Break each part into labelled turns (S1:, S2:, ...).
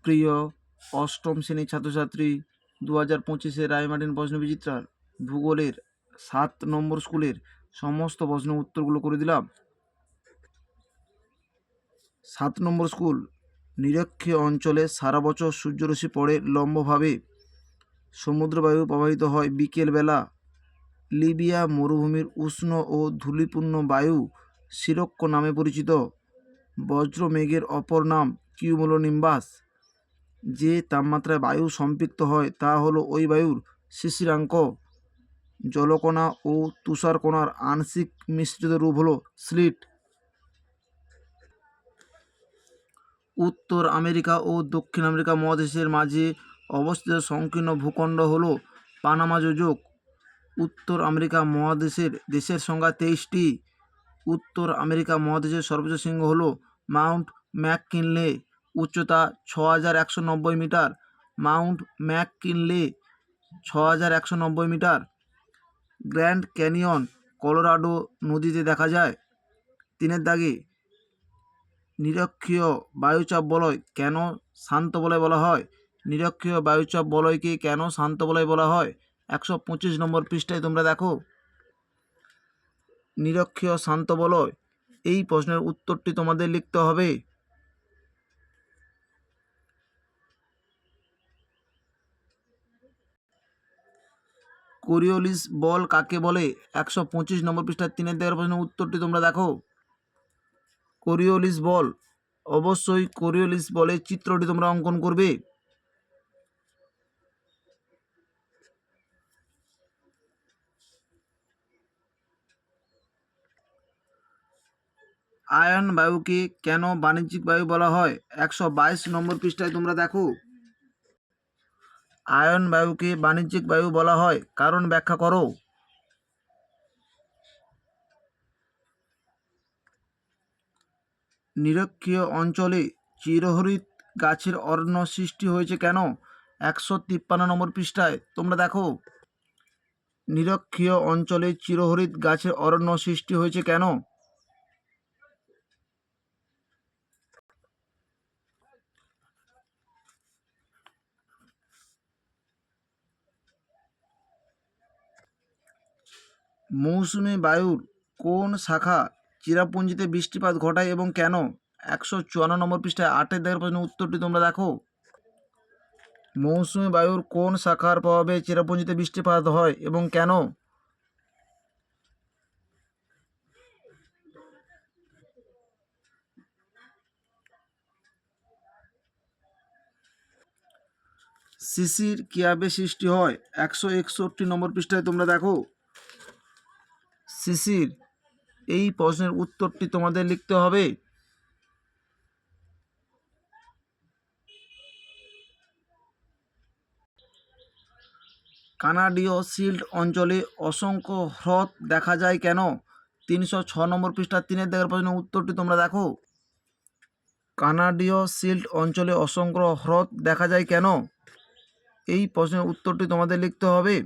S1: প্রিয় অষ্টম শ্রেণীর ছাত্রছাত্রী, 2025 রায়মার্টিন প্রশ্নবিচিত্রার ভূগোলের 7 নম্বর স্কুলের সমস্ত প্রশ্ন উত্তরগুলো করে দিলাম। 7 নম্বর স্কুল, নিরক্ষীয় অঞ্চলে সারা বছর সূর্যরশ্মি পড়ে লম্বভাবে। সমুদ্রবায়ু প্রবাহিত হয় বিকেলবেলা। লিবিয়া মরুভূমির উষ্ণ ও ধূলিপূর্ণ বায়ু সিরক্ষ নামে পরিচিত। বজ্র মেঘের অপর নাম কিউমুলোনিম্বাস। যে তাপমাত্রায় বায়ু সম্পৃক্ত হয় তা হলো ওই বায়ুর শিশিরাঙ্ক। জলকণা ও তুষারকণার আংশিক মিশ্রিত রূপ হলো স্লিট। উত্তর আমেরিকা ও দক্ষিণ আমেরিকা মহাদেশের মাঝে অবস্থিত সংকীর্ণ ভূখণ্ড হলো পানামা যোজক। উত্তর আমেরিকা মহাদেশের দেশের সংখ্যা 23টি। উত্তর আমেরিকা মহাদেশের সর্বোচ্চ শৃঙ্গ হল মাউন্ট ম্যাককিনলে, উচ্চতা 6190 মিটার। মাউন্ট ম্যাককিনলে 6190 মিটার। গ্র্যান্ড ক্যানিয়ন কলোরাডো নদীতে দেখা যায়। 3 দাগে, নিরক্ষীয় বায়ুচাপ বলয় কেন শান্ত বলয় বলা হয়? নিরক্ষীয় বায়ুচাপ বলয়কে কেন শান্ত বলয় বলা হয়? 125 নম্বর পৃষ্ঠায় তোমরা দেখো। নিরক্ষীয় শান্ত বলয়, এই প্রশ্নের উত্তরটি তোমাদের লিখতে হবে। কোরিওলিস বল কাকে বলে? 125 নম্বর পৃষ্ঠার 3 দাগের প্রশ্নের উত্তরটি তোমরা দেখো। কোরিওলিস বল, অবশ্যই কোরিওলিস বলের চিত্রটি তোমরা অঙ্কন করবে। আয়ন বায়ুকে কেন বাণিজ্যিক বায়ু বলা হয়? 122 নম্বর পৃষ্ঠায় তোমরা দেখো। আয়ন বায়ুকে বাণিজ্যিক বায়ু বলা হয়, কারণ ব্যাখ্যা করো। নিরক্ষীয় অঞ্চলে চিরহরিৎ গাছের অরণ্য সৃষ্টি হয়েছে কেন? 153 নম্বর পৃষ্ঠায় তোমরা দেখো। নিরক্ষীয় অঞ্চলে চিরহরিৎ গাছের অরণ্য সৃষ্টি হয়েছে কেন? মৌসুমী বায়ুর কোন শাখা চিরাপুঞ্জিতে বৃষ্টিপাত ঘটায় এবং কেন? 154 নম্বর পৃষ্ঠায় 8 দাগের প্রশ্নের উত্তরটি তোমরা দেখো। মৌসুমী বায়ুর কোন শাখার প্রভাবে চিরাপুঞ্জিতে বৃষ্টিপাত হয় এবং কেন? শিশির কিভাবে সৃষ্টি হয়? 161 নম্বর পৃষ্ঠায় তোমরা দেখো। শিশির, এই প্রশ্নের উত্তরটি তোমাদের লিখতে হবে। কানাডীয় শিল্ড অঞ্চলে অসংখ্য হ্রদ দেখা যায় কেন? 306 নম্বর পৃষ্ঠার 3 দাগের প্রশ্নের উত্তরটি তোমরা দেখো। কানাডীয় শিল্ড অঞ্চলে অসংখ্য হ্রদ দেখা যায় কেন? এই প্রশ্নের উত্তরটি তোমাদের লিখতে হবে।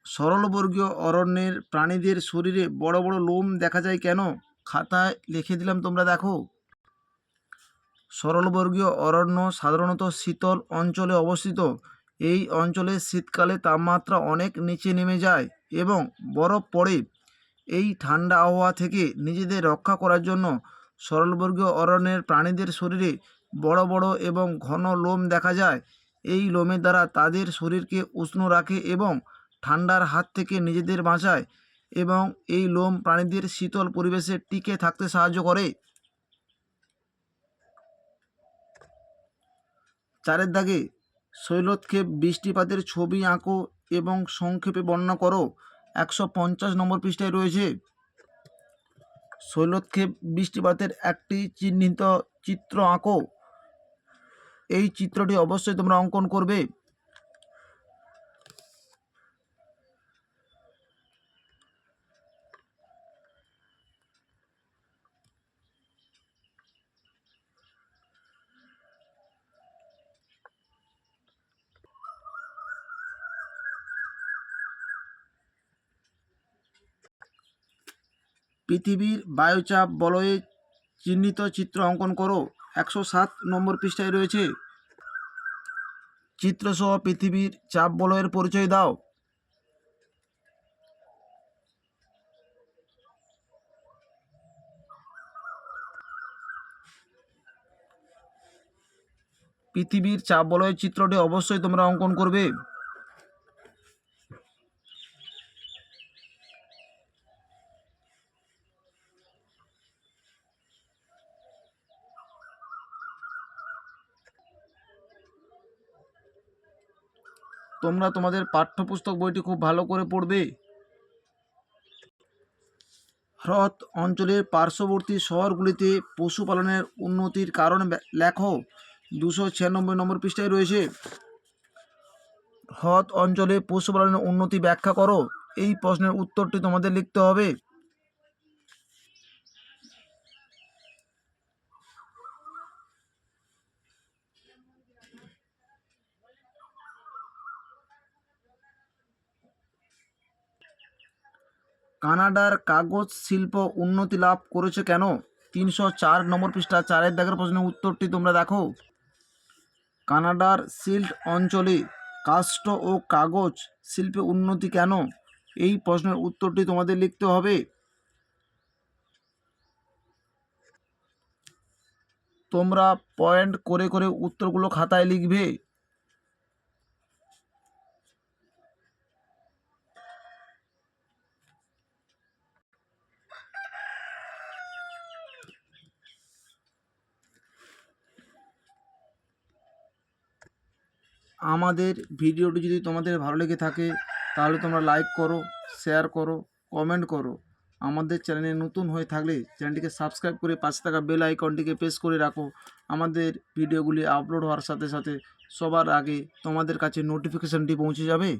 S1: সরলবর্গীয় অরণ্যের প্রাণীদের শরীরে বড় বড় লোম দেখা যায় কেন? খাতায় লিখে দিলাম, তোমরা দেখো। সরলবর্গীয় অরণ্য সাধারণত শীতল অঞ্চলে অবস্থিত। এই অঞ্চলে শীতকালে তাপমাত্রা অনেক নিচে নেমে যায় এবং বরফ পড়ে। এই ঠান্ডা আবহাওয়া থেকে নিজেদের রক্ষা করার জন্য সরলবর্গীয় অরণ্যের প্রাণীদের শরীরে বড় বড় এবং ঘন লোম দেখা যায়। এই লোমের দ্বারা তাদের শরীরকে উষ্ণ রাখে এবং ঠান্ডার হাত থেকে নিজেদের বাঁচায়, এবং এই লোম প্রাণীদের শীতল পরিবেশে টিকে থাকতে সাহায্য করে। 4 দাগে, শৈলক্ষেপ বৃষ্টিপাতের ছবি আঁকো এবং সংক্ষেপে বর্ণনা করো। 150 নম্বর পৃষ্ঠায় রয়েছে। শৈলক্ষেপ বৃষ্টিপাতের একটি চিহ্নিত চিত্র আঁকো। এই চিত্রটি অবশ্যই তোমরা অঙ্কন করবে। পৃথিবীর বায়ুচাপ বলয়ে চিহ্নিত চিত্র অঙ্কন করো। 107 নম্বর পৃষ্ঠায় রয়েছে। চিত্রসহ পৃথিবীর চাপ বলয়ের পরিচয় দাও। পৃথিবীর চাপ বলয়ের চিত্রটি অবশ্যই তোমরা অঙ্কন করবে। তোমরা তোমাদের পাঠ্যপুস্তক বইটি খুব ভালো করে পড়বে। হ্রদ অঞ্চলের পার্শ্ববর্তী শহরগুলিতে পশুপালনের উন্নতির কারণ লেখো। 296 নম্বর পৃষ্ঠায় রয়েছে। হ্রদ অঞ্চলে পশুপালনের উন্নতি ব্যাখ্যা করো। এই প্রশ্নের উত্তরটি তোমাদের লিখতে হবে। কানাডার কাগজ শিল্প উন্নতি লাভ করেছে কেন? 304 নম্বর পৃষ্ঠা 4 দাগের প্রশ্নের উত্তরটি তোমরা দেখো। কানাডার সিল্ট অঞ্চলে কাষ্ঠ ও কাগজ শিল্পে উন্নতি কেন? এই প্রশ্নের উত্তরটি তোমাদের লিখতে হবে। তোমরা পয়েন্ট করে করে উত্তরগুলো খাতায় লিখবে। আমাদের ভিডিওটি যদি তোমাদের ভালো লেগে থাকে তাহলে তোমরা লাইক করো, শেয়ার করো, কমেন্ট করো। আমাদের চ্যানেলে নতুন হয়ে থাকলে চ্যানেলটিকে সাবস্ক্রাইব করে পাশে থাকা বেল আইকনটিকে প্রেস করে রাখো। আমাদের ভিডিওগুলি আপলোড হওয়ার সাথে সাথে সবার আগে তোমাদের কাছে নোটিফিকেশানটি পৌঁছে যাবে।